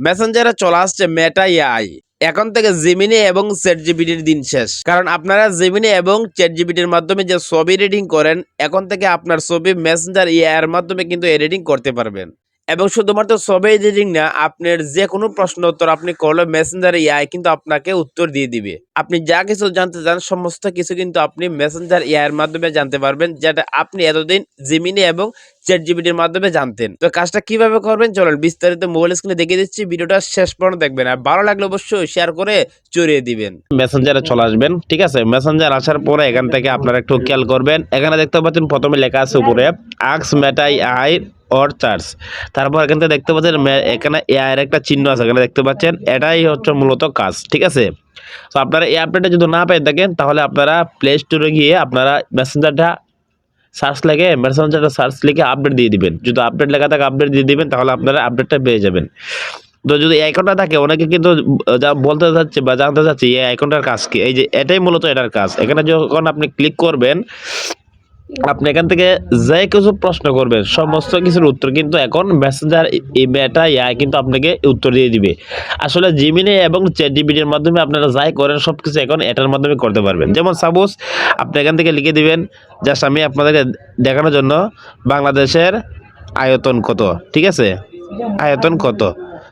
মেসেঞ্জারে চলে আসছে মেটা এআই। এখন থেকে জেমিনি এবং চ্যাটজিপিটির দিন শেষ। কারণ আপনারা জেমিনি এবং চ্যাটজিপিটির মাধ্যমে যে ছবি এডিটিং করেন, এখন থেকে আপনার ছবি মেসেঞ্জার এআই এর মাধ্যমে কিন্তু এডিটিং করতে পারবেন। এবং শুধুমাত্র ছবি এডিটিং না, আপনার যে কোনো প্রশ্ন উত্তর আপনি করলে মেসেঞ্জার এআই কিন্তু আপনাকে উত্তর দিয়ে দিবে। আপনি যা কিছু জানতে চান সমস্ত কিছু কিন্তু আপনি মেসেঞ্জার এআই এর মাধ্যমে জানতে পারবেন, যেটা আপনি এতদিন জেমিনি এবং চ্যাটজিপিটির মাধ্যমে জানতেন। তো কাজটা কিভাবে করবেন চলেন বিস্তারিত মোবাইল স্ক্রিনে দেখিয়ে দিচ্ছি, ভিডিওটা শেষ পর্যন্ত দেখবেন। আর ভালো লাগলে অবশ্যই শেয়ার করে চড়িয়ে দিবেন। মেসেঞ্জারে চলে আসবেন, ঠিক আছে। মেসেঞ্জার আসার পরে এখান থেকে আপনারা একটু খেয়াল করবেন, এখানে দেখতে পাচ্ছেন প্রথমে লেখা আছে উপরে ask Meta AI or charge. তারপর এখান থেকে দেখতে পাচ্ছেন এখানে এআই এর একটা চিহ্ন আছে, এখানে দেখতে পাচ্ছেন। এটাই হচ্ছে মূলত কাজ, ঠিক আছে। তো আপনারা এই আপডেটটা যদি না পেয়ে থাকেন তাহলে আপনারা প্লে স্টোরে গিয়ে আপনারা মেসেঞ্জারটা সার্চ লেগে মেসেঞ্জারটা সার্চ লিখে আপডেট দিয়ে দিবেন। যদি আপডেট লেখা থাকে আপডেট দিয়ে দিবেন, তাহলে আপনারা আপডেটটা পেয়ে যাবেন। তো যদি এই আইকনটা থাকে, অনেকে কিন্তু যা বলতে চাচ্ছে বা জানতে চাচ্ছে এই আইকনটার কাজ কি, এই যে এটাই মূলত এটার কাজ। এখানে যখন আপনি ক্লিক করবেন, আপনি এখান থেকে যে কিছু প্রশ্ন করবেন সমস্ত কিছুর উত্তর কিন্তু এখন মেসেঞ্জার মেটা এআই কিন্তু আপনাকে উত্তর দিয়ে দিবে। আসলে জিমিনি এবং চ্যাটজিপিটির মাধ্যমে আপনারা যাই করেন সবকিছু এখন এটার মাধ্যমে করতে পারবেন। যেমন সাপোজ আপনি এখান থেকে লিখে দিবেন, জাস্ট আমি আপনাদেরকে দেখানোর জন্য, বাংলাদেশের আয়তন কত, ঠিক আছে, আয়তন কত।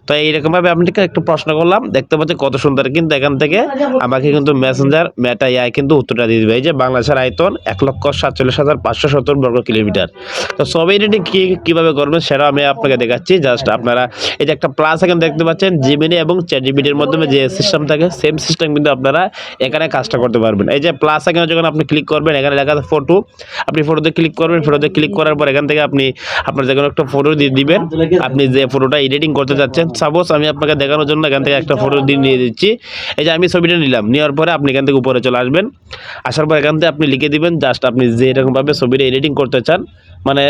তো এইরকম ভাবে আপনাকে একটু প্রশ্ন করলাম, দেখতে পাচ্ছি কত সুন্দর। কিন্তু এখান থেকে আমাকে কিন্তু মেসেঞ্জার মেটা এআই কিন্তু উত্তরটা দিয়ে দিবে। এই যে বাংলাদেশের আয়তন 1,47,570 বর্গ কিলোমিটার। তো ছবি এডিটিং কিভাবে করবেন সেটা আমি আপনাকে দেখাচ্ছি। জাস্ট আপনারা এই যে একটা প্লাস এখানে দেখতে পাচ্ছেন, জিমিনি এবং চ্যাটজিপিটির মাধ্যমে যে সিস্টেম থাকে সেম সিস্টেম কিন্তু আপনারা এখানে কাজটা করতে পারবেন। এই যে প্লাস এখানে যখন আপনি ক্লিক করবেন, এখানে লেখা আছে ফটো, আপনি ফটোতে ক্লিক করবেন। ফটোতে ক্লিক করার পর এখান থেকে আপনি আপনার যে কোনো একটা ফটো দিয়ে দিবেন, আপনি যে ফটোটা এডিটিং করতে চাচ্ছেন। সাপোজ আমি আপনাকে দেখানোর জন্য এখান থেকে একটা ফটো দিয়ে দিচ্ছি। এই যে আমি ছবিটা নিলাম, নেওয়ার পরে আপনি এখান থেকে উপরে চলে আসবেন। আসার পর এখান থেকে আপনি লিখে দিবেন জাস্ট আপনি যে এরকমভাবে ছবিটা এডিটিং করতে চান, মানে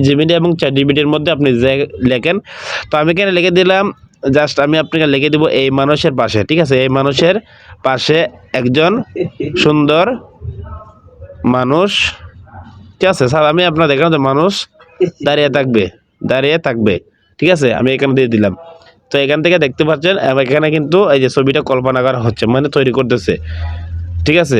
জিমিনি এবং চ্যাটজিপিটির মধ্যে আপনি যে লেখেন। তো আমি এখানে লিখে দিলাম, জাস্ট আমি আপনাকে লিখে দিব এই মানুষের পাশে, ঠিক আছে, এই মানুষের পাশে একজন সুন্দর মানুষ, ঠিক আছে স্যার। আমি আপনার দেখানো যে মানুষ দাঁড়িয়ে থাকবে, দাঁড়িয়ে থাকবে, ঠিক আছে, আমি এখানে দিয়ে দিলাম। তো এখান থেকে দেখতে পাচ্ছেন এখানে কিন্তু এই যে ছবিটা কল্পনা করা হচ্ছে, মানে তৈরি করতেছে, ঠিক আছে।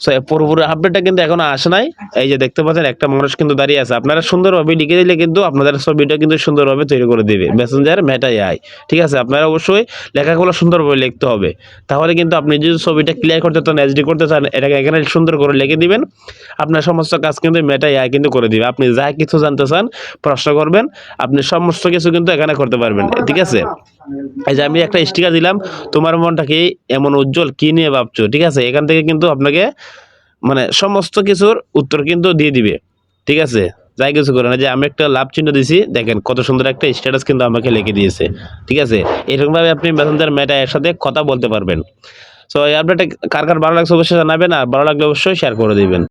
সো পুরোপুরি আপডেটটা কিন্তু এখনো আসে নাই। এই যে দেখতে পাচ্ছেন একটা মানুষ কিন্তু দাঁড়িয়ে আছে। আপনারা সুন্দরভাবে লিখে দিলে কিন্তু আপনাদের ছবিটা কিন্তু সুন্দরভাবে তৈরি করে দিবে মেসেঞ্জার মেটা এআই, ঠিক আছে। আপনারা অবশ্যই লেখাগুলো সুন্দরভাবে লিখতে হবে, তাহলে কিন্তু আপনি যদি ছবিটা ক্লিয়ার করতে চান, এইচডি করতে চান, এটাকে এখানে সুন্দর করে লিখে দিবেন। আপনার সমস্ত কাজ কিন্তু মেটা এআই কিন্তু করে দিবে। আপনি যা কিছু জানতে চান প্রশ্ন করবেন, আপনি সমস্ত কিছু কিন্তু এখানে করতে পারবেন, ঠিক আছে। এই যে আমি একটা স্টিকার দিলাম, তোমার মনটা কি এমন উজ্জ্বল, কি নিয়ে ভাবছো, ঠিক আছে। এখান থেকে কিন্তু আপনাকে মানে সমস্ত কিছুর উত্তর কিন্তু দিয়ে দিবে, ঠিক আছে। যাই কিছু করে না, যে আমি একটা লাভ চিহ্ন দিছি, দেখেন কত সুন্দর একটা স্ট্যাটাস কিন্তু আমাকে লিখে দিয়েছে, ঠিক আছে। এরকম ভাবে আপনি মেসেঞ্জার মেটা এর সাথে কথা বলতে পারবেন। সো এই আপডেটে কার কার ভালো লাগছে অবশ্যই জানাবেন, আর ভালো লাগলে অবশ্যই শেয়ার করে দিবেন।